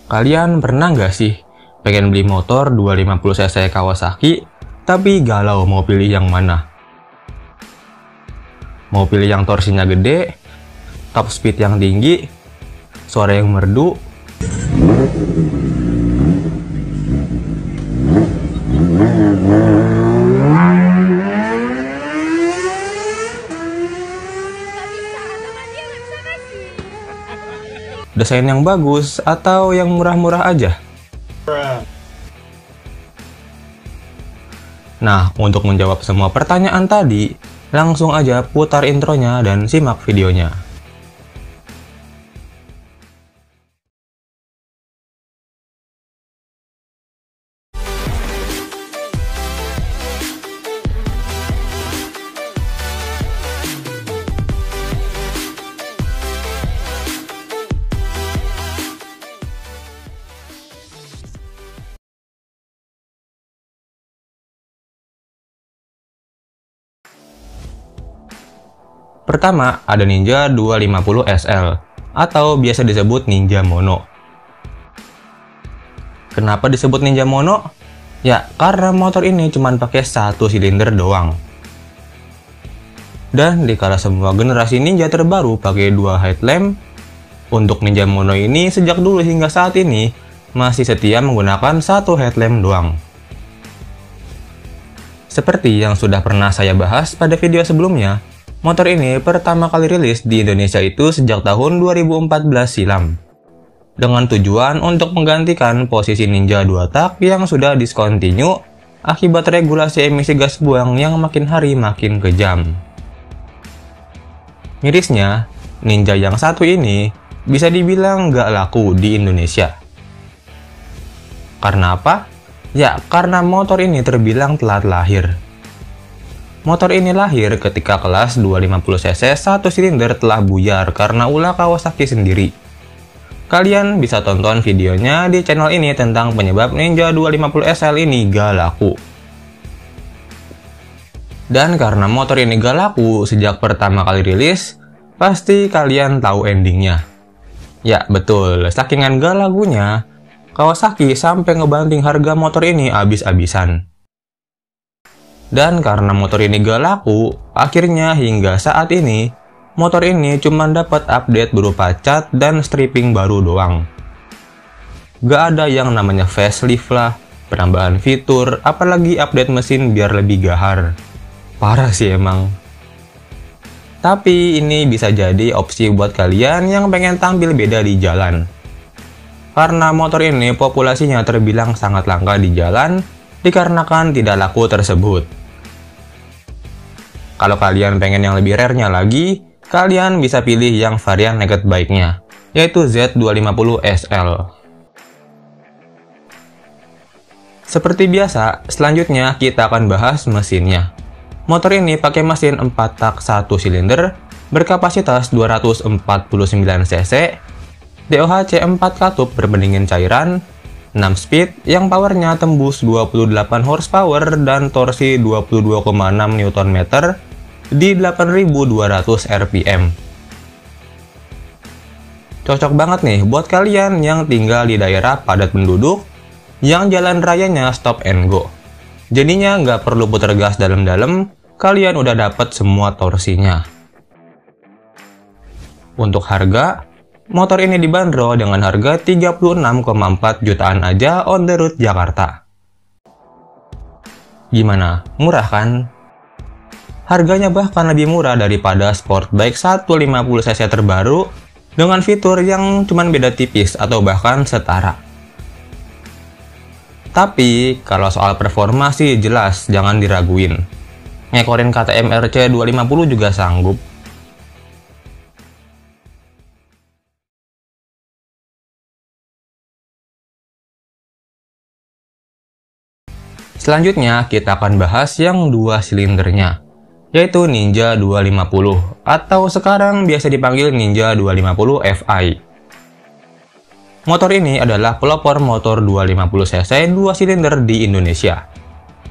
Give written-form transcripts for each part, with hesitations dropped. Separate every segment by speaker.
Speaker 1: Kalian pernah nggak sih pengen beli motor 250cc Kawasaki, tapi galau mau pilih yang mana? Mau pilih yang torsinya gede, top speed yang tinggi, suara yang merdu, desain yang bagus, atau yang murah-murah aja? Nah, untuk menjawab semua pertanyaan tadi, langsung aja putar intronya dan simak videonya. Pertama, ada Ninja 250 SL, atau biasa disebut Ninja Mono. Kenapa disebut Ninja Mono? Ya, karena motor ini cuma pakai satu silinder doang. Dan dikala semua generasi Ninja terbaru pakai dua headlamp, untuk Ninja Mono ini sejak dulu hingga saat ini masih setia menggunakan satu headlamp doang. Seperti yang sudah pernah saya bahas pada video sebelumnya, motor ini pertama kali rilis di Indonesia itu sejak tahun 2014 silam. Dengan tujuan untuk menggantikan posisi Ninja 2 tak yang sudah discontinue akibat regulasi emisi gas buang yang makin hari makin kejam. Mirisnya, Ninja yang satu ini bisa dibilang nggak laku di Indonesia. Karena apa? Ya, karena motor ini terbilang telat lahir. Motor ini lahir ketika kelas 250cc satu silinder telah buyar karena ulah Kawasaki sendiri. Kalian bisa tonton videonya di channel ini tentang penyebab Ninja 250 SL ini gak laku. Dan karena motor ini gak laku sejak pertama kali rilis, pasti kalian tahu endingnya. Ya betul, sakingan gak lakunya, Kawasaki sampai ngebanting harga motor ini abis-abisan. Dan karena motor ini gak laku, akhirnya hingga saat ini, motor ini cuma dapat update berupa cat dan stripping baru doang. Gak ada yang namanya facelift lah, penambahan fitur, apalagi update mesin biar lebih gahar. Parah sih emang. Tapi ini bisa jadi opsi buat kalian yang pengen tampil beda di jalan. Karena motor ini populasinya terbilang sangat langka di jalan, dikarenakan tidak laku tersebut. Kalau kalian pengen yang lebih rare-nya lagi, kalian bisa pilih yang varian naked bike-nya, yaitu Z250 SL. Seperti biasa, selanjutnya kita akan bahas mesinnya. Motor ini pakai mesin 4 tak 1 silinder, berkapasitas 249cc, DOHC 4 katup berpendingin cairan, 6 speed yang powernya tembus 28 horsepower dan torsi 22,6 Nm di 8200 rpm. Cocok banget nih buat kalian yang tinggal di daerah padat penduduk yang jalan rayanya stop and go. Jadinya nggak perlu putar gas dalam-dalam, kalian udah dapat semua torsinya. Untuk harga, motor ini dibanderol dengan harga 36,4 jutaan aja on the road Jakarta. Gimana? Murah kan? Harganya bahkan lebih murah daripada sport bike 150cc terbaru dengan fitur yang cuman beda tipis atau bahkan setara. Tapi kalau soal performa sih jelas jangan diraguin. Ngekorin KTM RC 250 juga sanggup. Selanjutnya kita akan bahas yang dua silindernya, yaitu Ninja 250 atau sekarang biasa dipanggil Ninja 250 Fi. Motor ini adalah pelopor motor 250cc 2 silinder di Indonesia.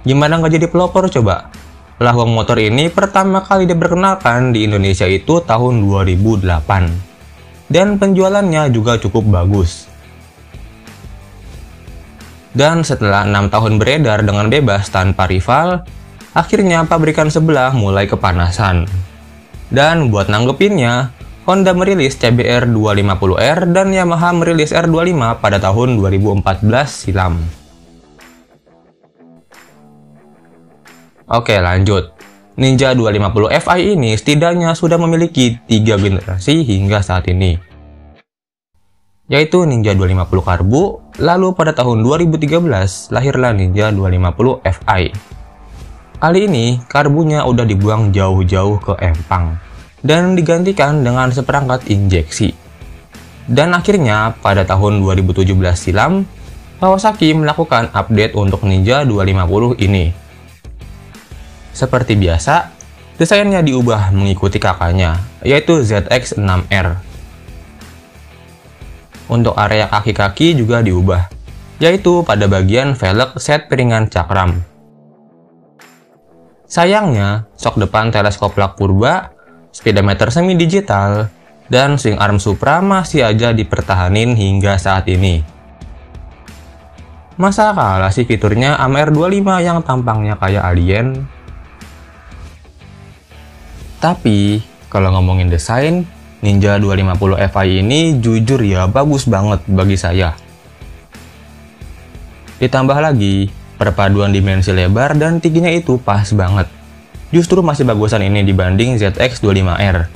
Speaker 1: Gimana nggak jadi pelopor coba? Lah wong motor ini pertama kali diperkenalkan di Indonesia itu tahun 2008. Dan penjualannya juga cukup bagus. Dan setelah 6 tahun beredar dengan bebas tanpa rival, akhirnya pabrikan sebelah mulai kepanasan. Dan buat nanggepinnya, Honda merilis CBR 250R dan Yamaha merilis R25 pada tahun 2014 silam. Oke, lanjut. Ninja 250 Fi ini setidaknya sudah memiliki 3 generasi hingga saat ini, yaitu Ninja 250 Karbu, lalu pada tahun 2013 lahirlah Ninja 250 Fi. Kali ini karbunya udah dibuang jauh-jauh ke empang dan digantikan dengan seperangkat injeksi. Dan akhirnya pada tahun 2017 silam, Kawasaki melakukan update untuk Ninja 250 ini. Seperti biasa, desainnya diubah mengikuti kakaknya, yaitu ZX-6R. Untuk area kaki-kaki juga diubah, yaitu pada bagian velg set piringan cakram. Sayangnya, sok depan teleskop lak purba, speedometer semi digital, dan swing arm Supra masih aja dipertahanin hingga saat ini. Masa kalah sih fiturnya sama R25 yang tampangnya kayak alien? Tapi, kalau ngomongin desain, Ninja 250 Fi ini jujur ya bagus banget bagi saya. Ditambah lagi, perpaduan dimensi lebar dan tingginya itu pas banget. Justru masih bagusan ini dibanding ZX25R.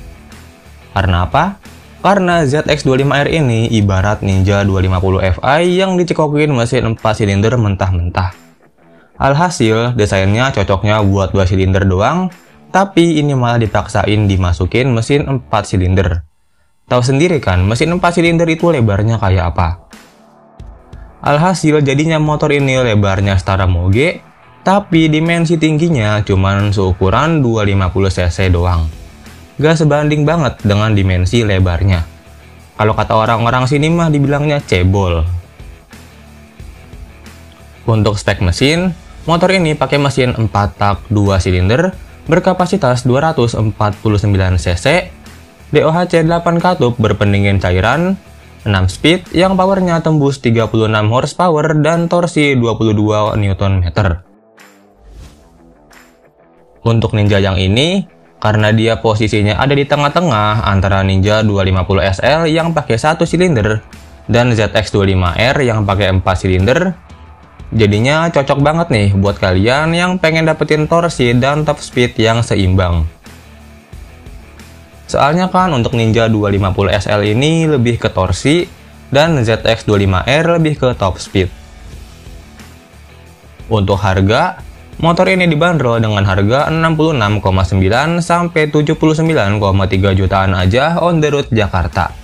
Speaker 1: Karena apa? Karena ZX25R ini ibarat Ninja 250 Fi yang dicekokin mesin 4 silinder mentah-mentah. Alhasil, desainnya cocoknya buat 2 silinder doang, tapi ini malah dipaksain dimasukin mesin 4 silinder. Tahu sendiri kan, mesin 4 silinder itu lebarnya kayak apa? Alhasil jadinya motor ini lebarnya setara moge, tapi dimensi tingginya cuman seukuran 250 cc doang. Gak sebanding banget dengan dimensi lebarnya. Kalau kata orang-orang sini mah dibilangnya cebol. Untuk spek mesin, motor ini pakai mesin 4 tak 2 silinder berkapasitas 249 cc, DOHC 8 katup berpendingin cairan, 6 speed yang powernya tembus 36 horsepower dan torsi 22 Nm. Untuk Ninja yang ini, karena dia posisinya ada di tengah-tengah antara Ninja 250 SL yang pakai 1 silinder dan ZX25R yang pakai 4 silinder, jadinya cocok banget nih buat kalian yang pengen dapetin torsi dan top speed yang seimbang. Soalnya kan untuk Ninja 250 SL ini lebih ke torsi dan ZX25R lebih ke top speed. Untuk harga, motor ini dibanderol dengan harga 66,9 sampai 79,3 jutaan aja on the road Jakarta.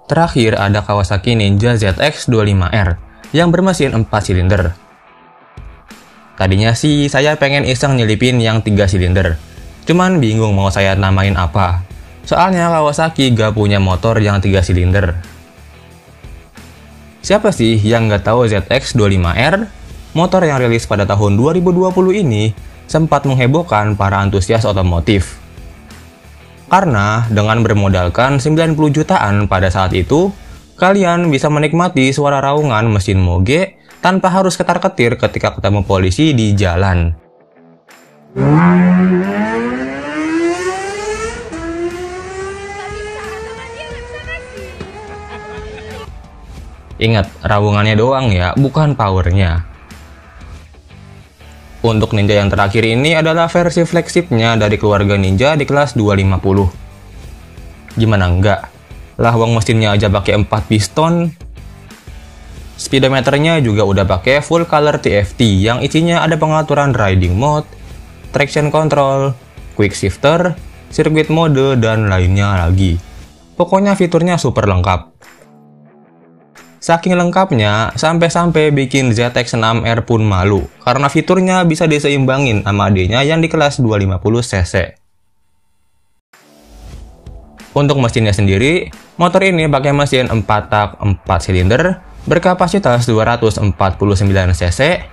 Speaker 1: Terakhir ada Kawasaki Ninja ZX25R yang bermesin 4 silinder. Tadinya sih saya pengen iseng nyelipin yang 3 silinder, cuman bingung mau saya namain apa. Soalnya Kawasaki gak punya motor yang 3 silinder. Siapa sih yang gak tahu ZX25R? Motor yang rilis pada tahun 2020 ini sempat menghebohkan para antusias otomotif. Karena dengan bermodalkan 90 jutaan pada saat itu, kalian bisa menikmati suara raungan mesin moge tanpa harus ketar-ketir ketika ketemu polisi di jalan. Ingat, raungannya doang ya, bukan powernya. Untuk Ninja yang terakhir ini adalah versi flagshipnya dari keluarga Ninja di kelas 250. Gimana enggak? Lawang mesinnya aja pakai 4 piston. Speedometernya juga udah pakai full color TFT yang isinya ada pengaturan riding mode, traction control, quick shifter, circuit mode, dan lainnya lagi. Pokoknya fiturnya super lengkap. Saking lengkapnya, sampai-sampai bikin ZX-6R pun malu, karena fiturnya bisa diseimbangin sama adenya yang di kelas 250cc. Untuk mesinnya sendiri, motor ini pakai mesin 4 tak 4 silinder, berkapasitas 249cc,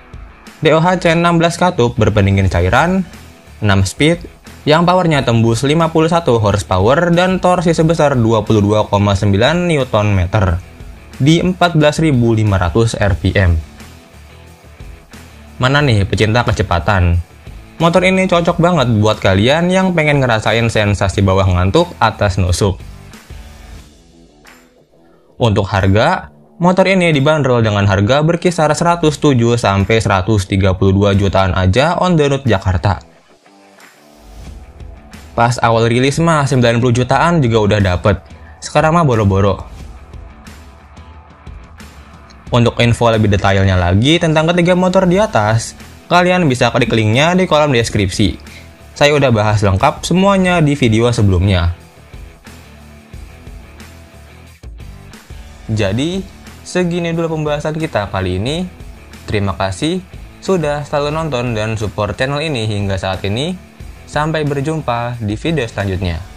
Speaker 1: DOHC 16 katup berpendingin cairan, 6 speed, yang powernya tembus 51 horsepower dan torsi sebesar 22,9 Nm di 14.500 rpm. Mana nih pecinta kecepatan? Motor ini cocok banget buat kalian yang pengen ngerasain sensasi bawah ngantuk atas nusuk. Untuk harga, motor ini dibanderol dengan harga berkisar 107-132 jutaan aja on the road Jakarta. Pas awal rilis mah 90 jutaan juga udah dapet. Sekarang mah boro-boro. Untuk info lebih detailnya lagi tentang ketiga motor di atas, kalian bisa klik linknya di kolom deskripsi. Saya udah bahas lengkap semuanya di video sebelumnya. Jadi, segini dulu pembahasan kita kali ini. Terima kasih sudah selalu nonton dan support channel ini hingga saat ini. Sampai berjumpa di video selanjutnya.